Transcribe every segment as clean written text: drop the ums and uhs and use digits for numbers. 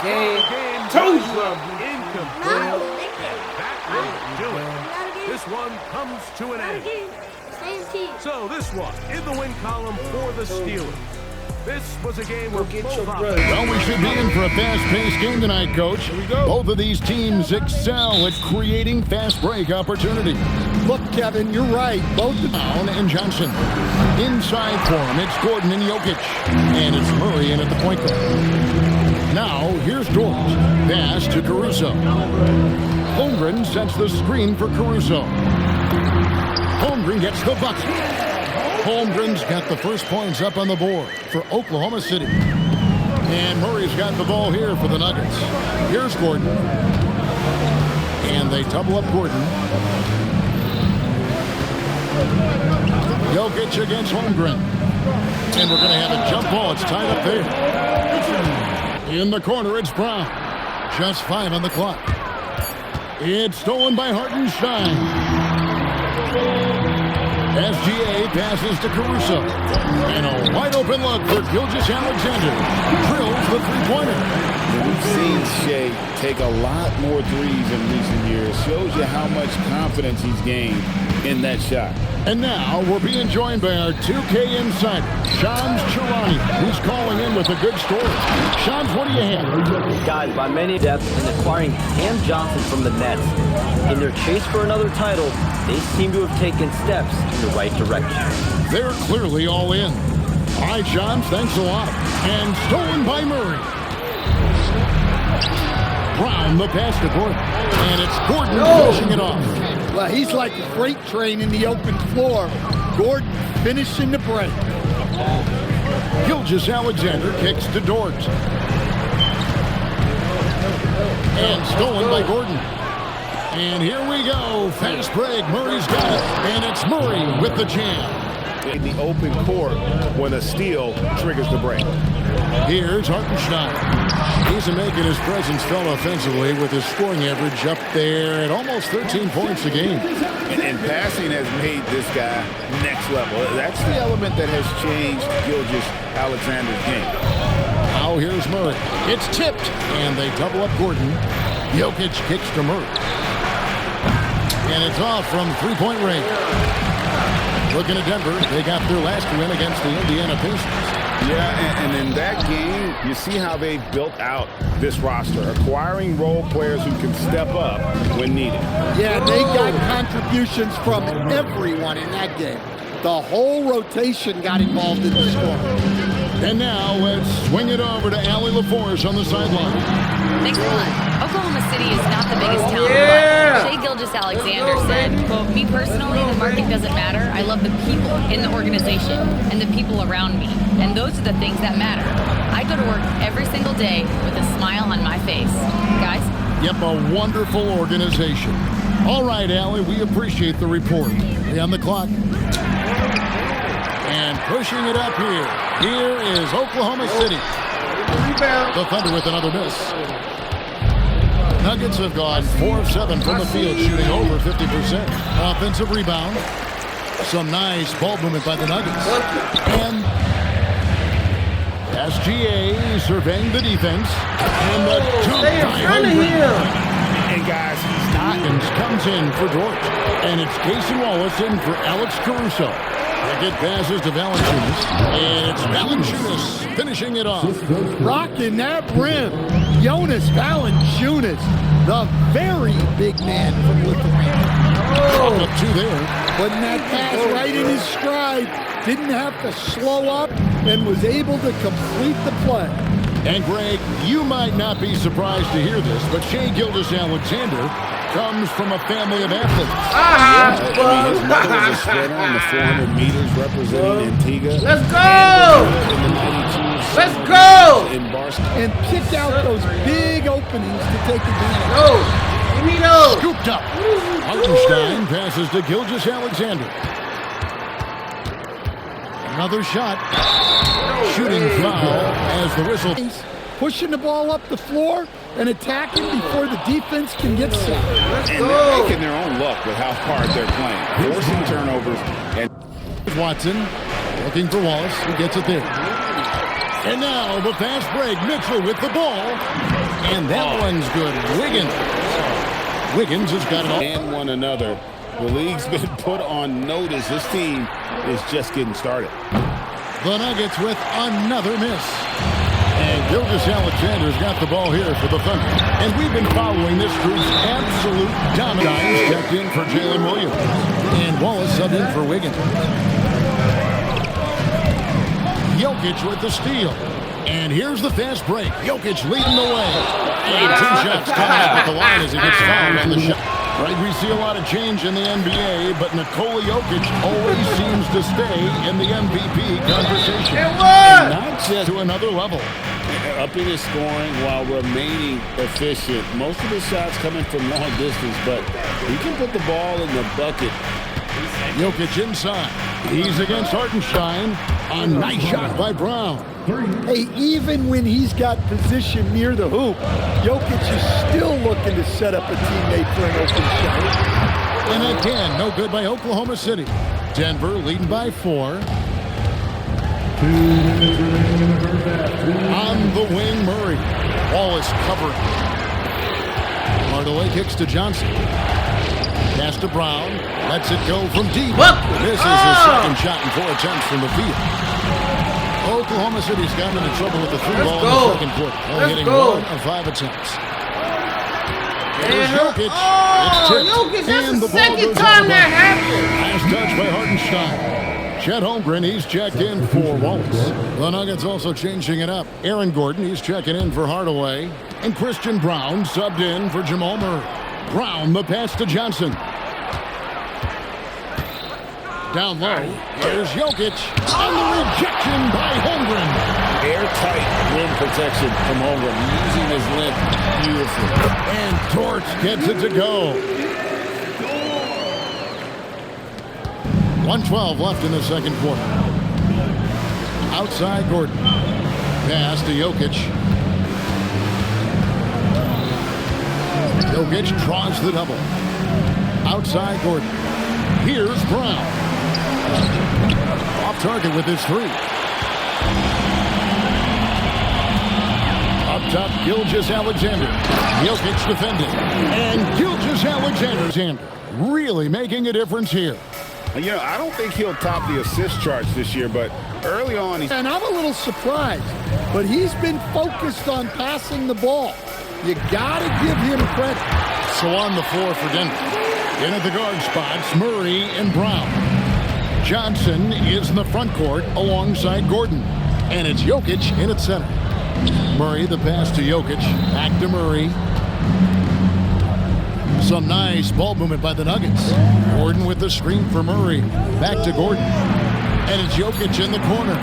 game. Told Incomplete. That will do it. This one comes to an end. So this one in the win column for the Steelers. This was a game where both offenses. Well, we should be in for a fast-paced game tonight, Coach. Here we go. Both of these teams excel at creating fast break opportunities. Look, Kevin, you're right. Both Brown and Johnson. Inside for him, it's Gordon and Jokic. And it's Murray in at the point guard. Now, here's Dort. Pass to Caruso. Holmgren sets the screen for Caruso. Holmgren gets the bucket. Holmgren's got the first points up on the board for Oklahoma City. And Murray's got the ball here for the Nuggets. Here's Gordon. And they double up Gordon. Jokic against Holmgren. And we're going to have a jump ball. It's tied up there. In the corner, it's Brown. Just 5 on the clock. It's stolen by Hartenstein. SGA passes to Caruso. And a wide-open look for Gilgeous-Alexander. Drills the three-pointer. We've seen Shea take a lot more threes in recent years. Shows you how much confidence he's gained in that shot. And now we're being joined by our 2K insider, Shams Charani, who's calling in with a good story. Shams, what do you have? Guys, by many depths in acquiring Cam Johnson from the Nets, in their chase for another title, they seem to have taken steps in the right direction. They're clearly all in. All right, Shams, thanks a lot. And stolen by Murray. Brown, the pass to Gordon. And it's Gordon finishing it off. Well, he's like a freight train in the open floor. Gordon finishing the break. Gilgeous-Alexander kicks to Dort. And stolen by Gordon. And here we go. Fast break. Murray's got it. And it's Murray with the jam. In the open court when a steal triggers the break. Here's Hartenstein. He's making his presence felt offensively with his scoring average up there at almost 13 points a game. And passing has made this guy next level. That's the element that has changed Gilgeous-Alexander's game. Now here's Murray. It's tipped. And they double up Gordon. Jokic kicks to Murray. And it's off from three-point range. Looking at Denver, they got their last win against the Indiana Pacers. Yeah, and in that game, you see how they've built out this roster, acquiring role players who can step up when needed. Yeah, they got contributions from everyone in that game. The whole rotation got involved in the score. And now let's swing it over to Allie LaForce on the sideline. Thanks a lot. Oklahoma City is not the biggest town, but Shea Gilgeous-Alexander said, quote, "Me personally, the market doesn't matter. I love the people in the organization and the people around me. And those are the things that matter. I go to work every single day with a smile on my face." Guys? Yep, a wonderful organization. All right, Allie, we appreciate the report. Hey, on the clock. And pushing it up here. Here is Oklahoma City. The Thunder with another miss. Nuggets have gone 4 of 7 from the field, shooting over 50%. Offensive rebound. Some nice ball movement by the Nuggets. And SGA surveying the defense. And the jump by Holmgren. And guys, Hawkins comes in for Dort. And it's Casey Wallace in for Alex Caruso. It passes to Valanciunas. And it's Valanciunas finishing it off. Rocking that rim. Jonas Valanciunas, the very big man from Lithuania. Up 2 there. Putting that pass right in his stride. Didn't have to slow up and was able to complete the play. And Greg, you might not be surprised to hear this, but Shea Gilgeous-Alexander comes from a family of athletes. His mother was a sprinter on the 400 meters representing Antigua. Let's go! Let's go! In Barcelona. And pick out those big openings to take advantage. Go! Give me those! Scooped up. Hartenstein passes to Gilgeous-Alexander. Another shot. Shooting foul as the whistle. Pushing the ball up the floor and attacking before the defense can get set. And they're making their own luck with how hard they're playing. Forcing turnovers. And Watson looking for Wallace. He gets it there. And now the fast break. Mitchell with the ball. And that one's good. Wiggins has got it all. And one another. The league's been put on notice. This team is just getting started. The Nuggets with another miss. And Gilgeous-Alexander's got the ball here for the Thunder. And we've been following this group's absolute dominance. Checked in for Jalen Williams. And Wallace subbed in for Wiggins. Jokic with the steal. And here's the fast break. Jokic leading the way. And 2 shots coming up at the line as he gets fouled on the shot. Right, we see a lot of change in the NBA, but Nikola Jokic always seems to stay in the MVP conversation. And not just to another level. Upping his scoring while remaining efficient. Most of his shots coming from long distance, but he can put the ball in the bucket. Jokic inside. He's against Hartenstein. A nice shot by Brown. Hey, even when he's got position near the hoop, Jokic is still looking to set up a teammate for an open shot. And again, no good by Oklahoma City. Denver leading by 4. On the wing, Murray. Wallace covering. Hardaway kicks to Johnson. Pass to Brown. Lets it go from deep. This is his second shot in 4 attempts from the field. Oklahoma City's gotten into trouble with the 3 ball in the second quarter. Hitting 1 of 5 attempps. Here's Jokic. It's tipped. Jokic, that's And the the ball second goes time out. that happened. Last touch by Hartenstein. Chet Holmgren, he's checked in for Wallace. The Nuggets also changing it up. Aaron Gordon, he's checking in for Hardaway. And Christian Brown subbed in for Jamal Murray. Brown, the pass to Johnson. Down low, here's Jokic. On the rejection by Holmgren. Airtight rim protection from Holmgren, using his length beautifully. And Torch gets it to go. 1:12 left in the second quarter. Outside Gordon. Pass to Jokic. Jokic draws the double. Outside Gordon. Here's Brown. Off target with his 3. Up top, Gilgeous-Alexander. Jokic defending. And Gilgeous-Alexander really making a difference here. You know, I don't think he'll top the assist charts this year, but early on he's... And I'm a little surprised, but he's been focused on passing the ball. You got to give him credit. So on the floor for Denver. In at the guard spots, Murray and Brown. Johnson is in the front court alongside Gordon. And it's Jokic in at center. Murray, the pass to Jokic. Back to Murray. Some nice ball movement by the Nuggets. Gordon with the screen for Murray. Back to Gordon. And it's Jokic in the corner.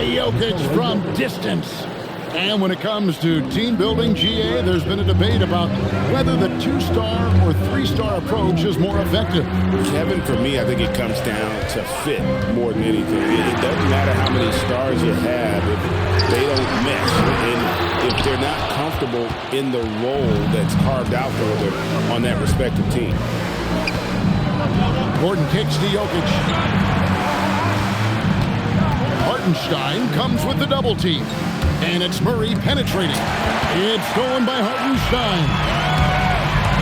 Jokic from distance. And when it comes to team building, GA, there's been a debate about whether the 2-star or 3-star approach is more effective. Kevin, for me, I think it comes down to fit more than anything. It doesn't matter how many stars you have if they don't mesh. And if they're not comfortable in the role that's carved out for them on that respective team. Gordon kicks to Jokic. Hartenstein comes with the double team. And it's Murray penetrating. It's stolen by Hartenstein.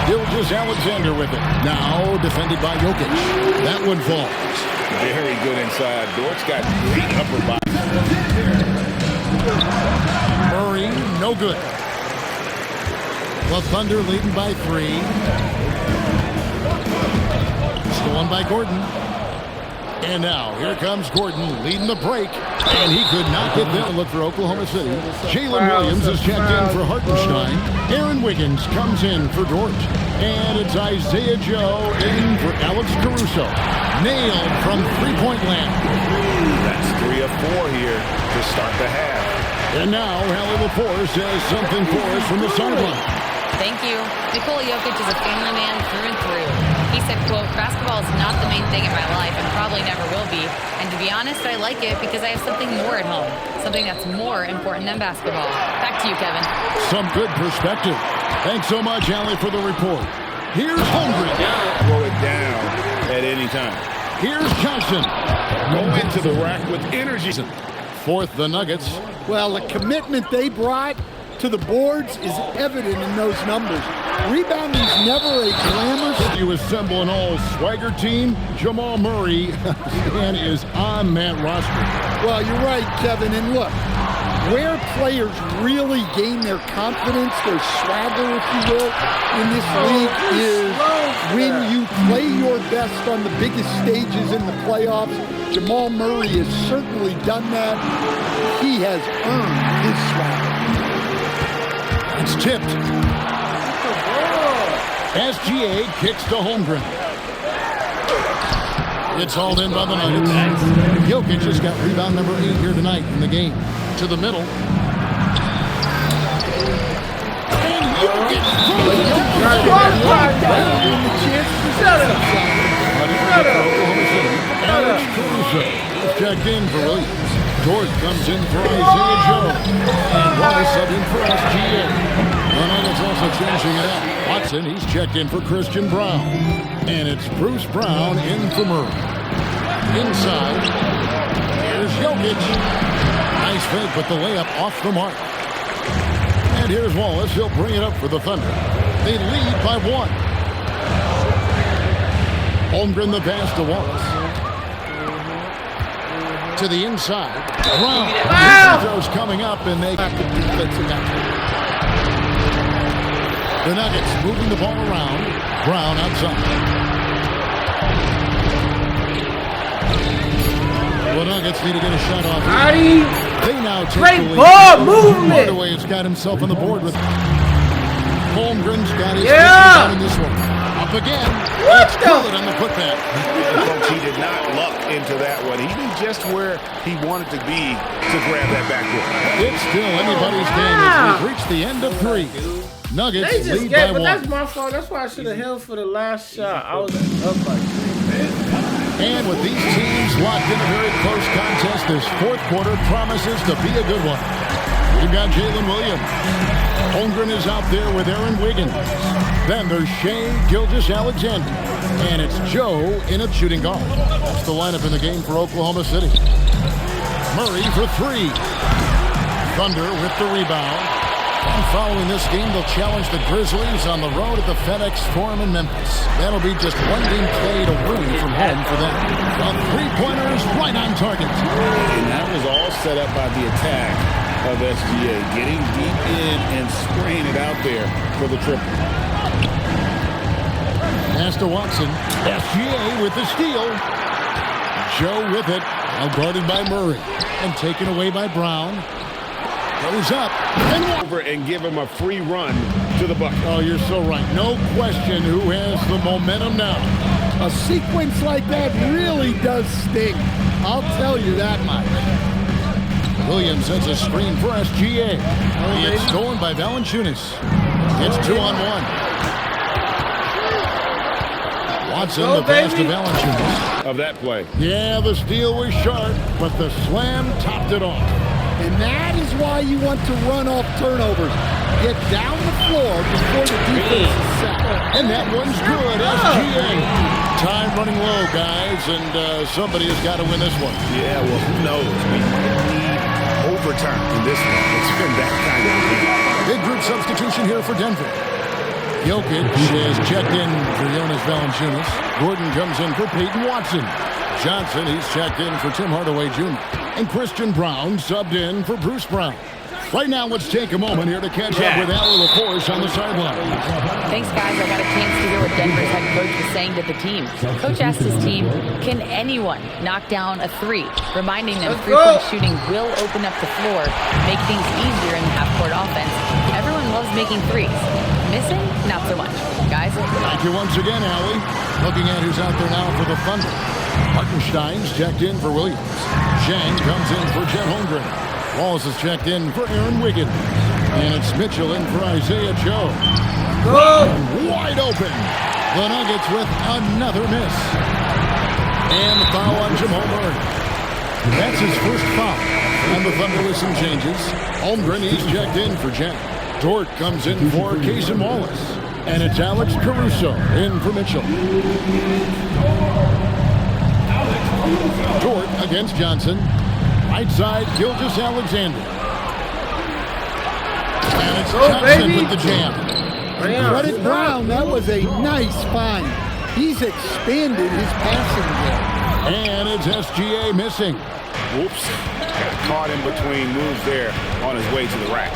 Gilgeous-Alexander with it. Now defended by Jokic. That one falls. Very good inside. Dort's got great upper body. Murray, no good. The Thunder leading by 3. Stolen by Gordon. And now, here comes Gordon leading the break. And he could not get there. Look for Oklahoma City. Jalen Williams is checked in for Hartenstein. Aaron Wiggins comes in for Dort. And it's Isaiah Joe in for Alex Caruso. Nailed from three-point land. That's 3 of 4 here to start the half. And now, Hallie Lepore says something for us from the sideline. Thank you. Nikola Jokic is a family man through and through. He said, quote, basketball is not the main thing in my life and probably never will be. And to be honest, I like it because I have something more at home. Something that's more important than basketball. Back to you, Kevin. Some good perspective. Thanks so much, Allie, for the report. Here's Holmgren. Throw it down at any time. Here's Johnson. Go into the rack with energy. fourth, the Nuggets. Well, the commitment they brought to the boards is evident in those numbers. Rebounding's never a glamorous. You assemble an all-swagger team. Jamal Murray is on that roster. Well, you're right, Kevin. And look, where players really gain their confidence, their swagger, if you will, in this league is when you play your best on the biggest stages in the playoffs. Jamal Murray has certainly done that. He has earned his swagger. It's tipped. SGA kicks to Holmgren. It's hauled in by the Nuggets. Jokic just got rebound number 8 here tonight in the game. To the middle. And Jokic checked in for Williams. Dort comes in for Isaiah Joe. And Wallace subbed in for SGA. The Nuggets also changing it up. Watson, he's checked in for Christian Brown. And it's Bruce Brown in for Murray. Inside, here's Jokic. Nice fake, but the layup off the mark. And here's Wallace. He'll bring it up for the Thunder. They lead by 1. Holmgren the pass to Wallace. To the inside. Brown. Throws coming up, and they got the defensive action. The Nuggets moving the ball around. Brown outside. The Nuggets need to get a shot off. They now take Great the lead. ball movement. Hardaway has got himself on the board with Holmgren's got his down in this one. Up again. It's good on the putback. Folks, he did not luck into that one. He knew just where he wanted to be to grab that backboard. It's still anybody's game as we've reached the end of 3. Nuggets They just lead get, by but 1. that's my fault. That's why I should have held for the last shot. I was up like 3. And with these teams locked in a very close contest, this fourth quarter promises to be a good one. We've got Jalen Williams. Holmgren is out there with Aaron Wiggins. Then there's Shea Gilgeous-Alexander. And it's Joe in at shooting guard. That's the lineup in the game for Oklahoma City. Murray for 3. Thunder with the rebound. And following this game, they'll challenge the Grizzlies on the road at the FedEx Forum in Memphis. That'll be just one game played away from home for them. The three-pointers right on target. And that was all set up by the attack of SGA, getting deep in and spraying it out there for the triple. Pass to Watson. SGA with the steal. Joe with it. Now guarded by Murray. And taken away by Brown. Goes up. And Over and give him a free run to the bucket. oh, you're so right. No question who has the momentum now. A sequence like that really does sting. I'll tell you that much. Williams sends a screen for SGA. It's stolen by Valanciunas. It's 2-on-1. Watson, the pass to Valanciunas. Of that play. Yeah, the steal was sharp, but the slam topped it off. And that is why you want to run off turnovers. Get down the floor before the defense is set. And that one's good. SGA. Time running low, guys, and somebody has got to win this one. Yeah, well, who knows? We might need overtime in this one. It's been that kind of game. Big group substitution here for Denver. Jokic is checked in for Jonas Valanciunas. Gordon comes in for Peyton Watson. Johnson, he's checked in for Tim Hardaway Jr. And Christian Brown subbed in for Bruce Brown. Right now, let's take a moment here to catch up with Allie LaForce on the sideline. Thanks, guys. I got a chance to hear what Denver's head coach was saying to the team. Coach asked his team, can anyone knock down a 3? Reminding them three-point shooting will open up the floor, make things easier in the half-court offense. Everyone loves making 3s. Missing? Not so much. Guys? Thank you once again, Allie. Looking at who's out there now for the Thunder. Hartenstein's checked in for Williams. Zhang comes in for Chet Holmgren. Wallace is checked in for Aaron Wiggins. And it's Mitchell in for Isaiah Joe. Wide open. The Nuggets with another miss. And the foul on Jamal Murray. That's his first foul. And the Thunder with some changes. Holmgren, he's checked in for Jack. Dort comes in for Cason Wallace. And it's Alex Caruso in for Mitchell. Dort against Johnson. Right side, Gilgeous-Alexander. And it's Go, Johnson baby. with the jam. Credit Brown, that was a nice find. He's expanded his passing game. And it's SGA missing. Whoops. Got caught in between moves there on his way to the rack.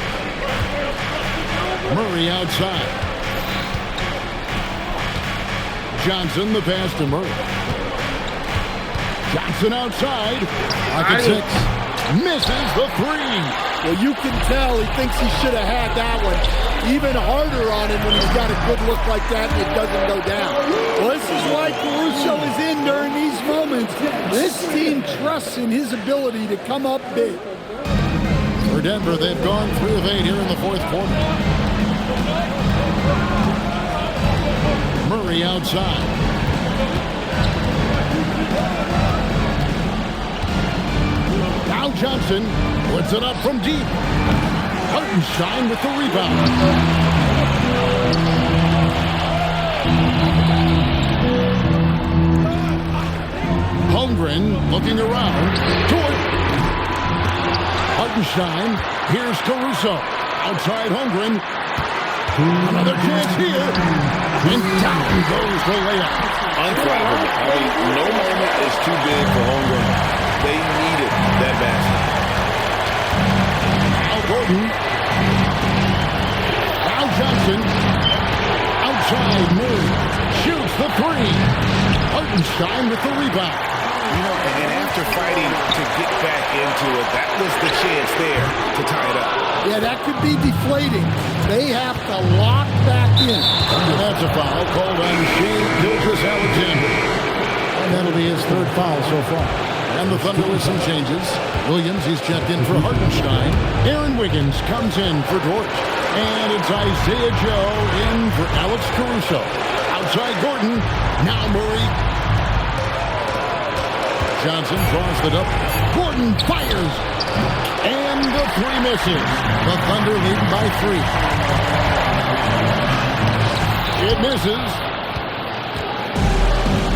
Murray outside. Johnson, the pass to Murray. Johnson outside. Pocket six. Misses the three. Well, you can tell he thinks he should have had that one. Even harder on him when he's got a good look like that and it doesn't go down. Well, this is why Caruso is in during these moments. This team trusts in his ability to come up big. For Denver, they've gone 3 of 8 here in the fourth quarter. Murray outside. Now Johnson puts it up from deep. Hartenstein with the rebound. Holmgren looking around. Hartenstein. Here's Caruso. Outside Holmgren. Another chance here. And down goes the layup. Unfathomable. I mean, no moment is too big for Holmgren. They needed that basket. Now Gordon. Now Johnson. Outside Murray. Shoots the three. Hartenstein with the rebound. You know, and after fighting to get back into it, that was the chance there to tie it up. Yeah, that could be deflating. They have to lock back in. And that's a foul called on Shea Gilgeous-Alexander. And that'll be his third foul so far. And the Thunder with some changes. Williams, he's checked in for Hartenstein. Aaron Wiggins comes in for Dort. And it's Isaiah Joe in for Alex Caruso. Outside Gordon. Now Murray. Johnson draws the double. Gordon fires. And the three misses. The Thunder lead by 3. It misses.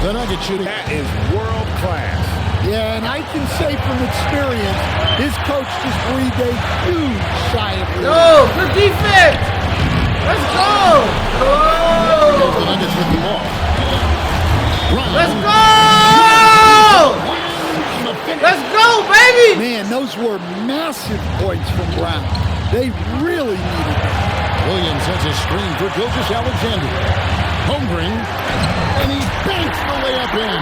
The Nuggets shooting. That is world class. Yeah, and I can say from experience, his coach just breathed a huge sigh of relief. Go, good defense. Let's go. There's the Nuggets with the ball. Brown. Let's go. Let's go, baby. Man, those were massive points from Brown. They really needed that. Williams sets a screen for Gilgeous-Alexander. Holmgren, and he banks the layup in.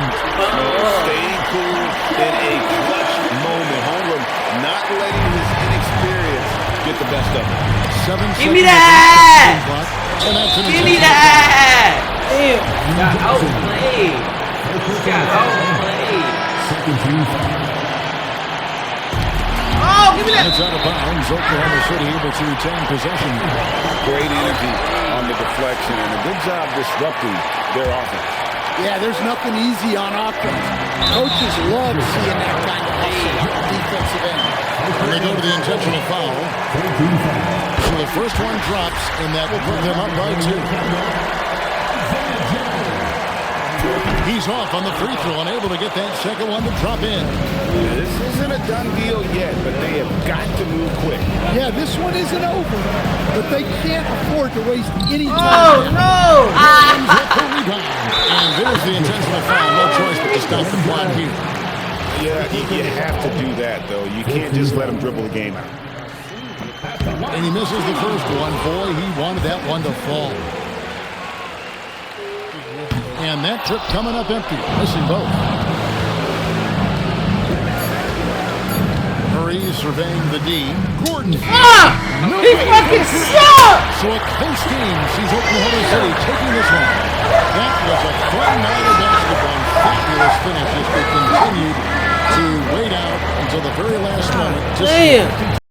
Staying cool in a clutch moment. Holmgren not letting his inexperience get the best of him. 7 seconds. Give me that. And that's an Give me that. Damn, got outplayed. Got outplayed. Oh, give me that. It's out of bounds. Oklahoma City able to retain possession. Great energy on the deflection and a good job disrupting their offense. Yeah, there's nothing easy on offense. Coaches love seeing that kind of hustle on the defensive end. And they go to the intentional foul. So the first one drops, and that will put them up by 2. He's off on the free throw and able to get that second one to drop in. This isn't a done deal yet, but they have got to move quick. Yeah, this one isn't over, but they can't afford to waste any time. Oh, no. And there's the intentional foul. No choice but to stop the clock here. Yeah, you have to do that, though. You can't just let them dribble the game out. And he misses the first one. Boy, he wanted that one to fall. And that trip coming up empty, missing both. Murray surveying the D. Gordon. He fucking sucks. So a close game sees Oklahoma City taking this one. That was a fun night of basketball. Fabulous finish as they continued to wait out until the very last moment. Damn.